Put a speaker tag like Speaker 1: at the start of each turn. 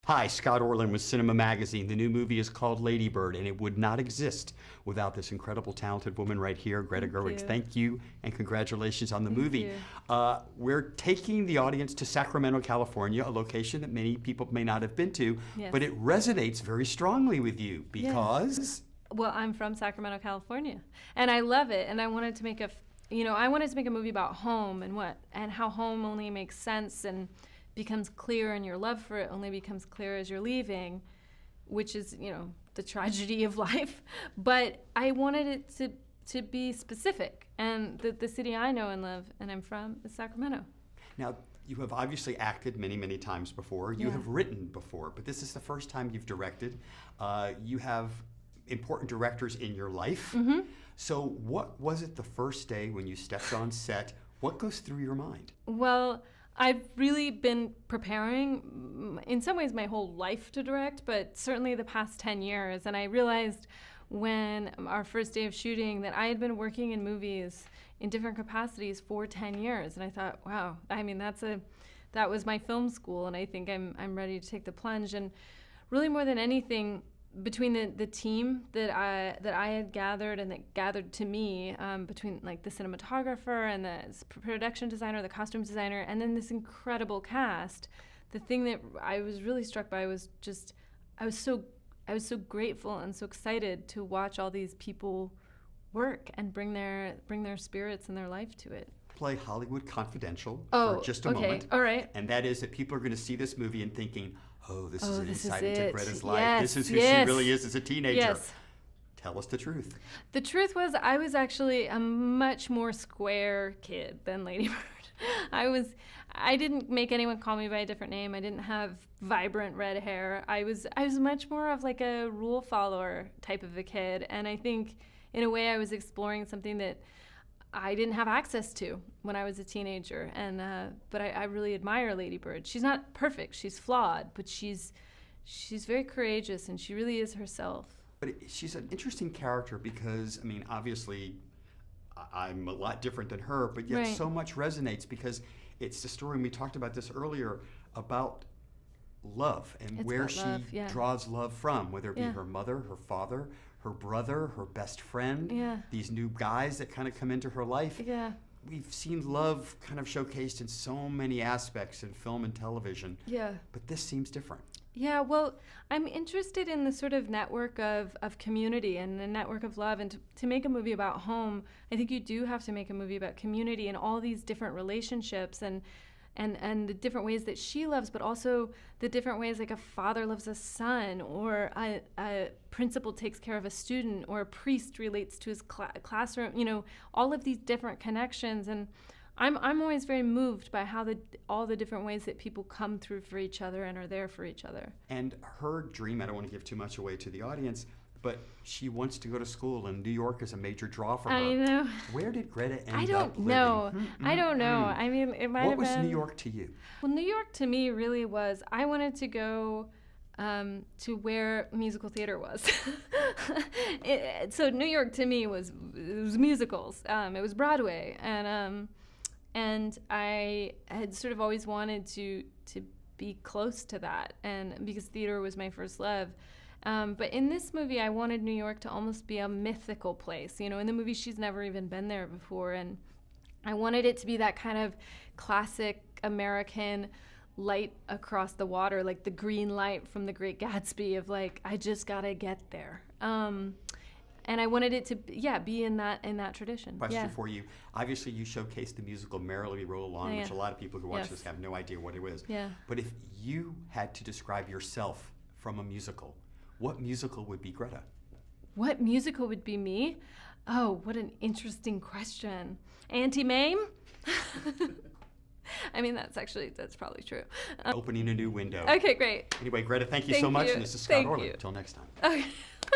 Speaker 1: Hi, Scott Orlin with CINEMA-Magazin. The new movie is called Lady Bird, and it would not exist without this incredible, talented woman right here, Greta Gerwig. Thank you, and congratulations on the movie. We're taking the audience to Sacramento, California, a location that many people may not have been to, but it resonates very strongly with you because...
Speaker 2: Well, I'm from Sacramento, California, and I love it, and I wanted to make a movie about home and how home only makes sense and becomes clear, and your love for it only becomes clear as you're leaving, which is, the tragedy of life. But I wanted it to be specific, and the city I know and live and I'm from is Sacramento.
Speaker 1: Now, you have obviously acted many, many times before. You have written before, but this is the first time you've directed. You have important directors in your life. So what was it the first day when you stepped on set? What goes through your mind?
Speaker 2: Well, I've really been preparing, in some ways, my whole life to direct, but certainly the past 10 years. And I realized when our first day of shooting that I had been working in movies in different capacities for 10 years. And I thought, wow, I mean, that was my film school, and I think I'm ready to take the plunge. And really, more than anything, between the team that I had gathered and that gathered to me, between like the cinematographer and the production designer, the costume designer, and then this incredible cast, the thing that I was really struck by was just I was so grateful and so excited to watch all these people work and bring their spirits and their life to it.
Speaker 1: Play Hollywood Confidential for just a moment.
Speaker 2: All right.
Speaker 1: And that is that people are going to see this movie and thinking, oh, this is an insight into Greta's life.
Speaker 2: Yes,
Speaker 1: this is who she really is as a teenager.
Speaker 2: Yes.
Speaker 1: Tell us the truth.
Speaker 2: The truth was I was actually a much more square kid than Lady Bird. I didn't make anyone call me by a different name. I didn't have vibrant red hair. I was much more of like a rule follower type of a kid. And I think in a way I was exploring something that I didn't have access to when I was a teenager, and but I really admire Lady Bird. She's not perfect, she's flawed, but she's very courageous, and she really is herself.
Speaker 1: But she's an interesting character because, I mean, obviously I'm a lot different than her, but yet so much resonates because it's the story, and we talked about this earlier, about love and where she draws love from, whether it be her mother, her father, her brother, her best friend, these new guys that kind of come into her life. We've seen love kind of showcased in so many aspects in film and television. But this seems different.
Speaker 2: Yeah, well, I'm interested in the sort of network of community and the network of love. And to make a movie about home, I think you do have to make a movie about community and all these different relationships and the different ways that she loves, but also the different ways like a father loves a son, or a principal takes care of a student, or a priest relates to his classroom, all of these different connections. And I'm always very moved by how all the different ways that people come through for each other and are there for each other.
Speaker 1: And her dream, I don't want to give too much away to the audience, but she wants to go to school, and New York is a major draw for her.
Speaker 2: I know.
Speaker 1: Where did Greta end up living?
Speaker 2: I don't know. I don't know. I mean, it might have been...
Speaker 1: What was New York to you?
Speaker 2: Well, New York to me really was, I wanted to go to where musical theater was. So New York to me was musicals. It was Broadway, and I had sort of always wanted to be close to that, and because theater was my first love. But in this movie, I wanted New York to almost be a mythical place. In the movie, she's never even been there before. And I wanted it to be that kind of classic American light across the water, like the green light from The Great Gatsby of like, I just got to get there. And I wanted it to, be in that tradition.
Speaker 1: Question for you. Obviously, you showcased the musical Merrily Roll Along, which a lot of people who watch this have no idea what it is. But if you had to describe yourself from a musical, what musical would be Greta?
Speaker 2: What musical would be me? Oh, what an interesting question. Auntie Mame? I mean, that's probably true.
Speaker 1: Opening a new window.
Speaker 2: Okay, great.
Speaker 1: Anyway, Greta, thank you so much. And this is Scott Orlin. Until next time.
Speaker 2: Okay.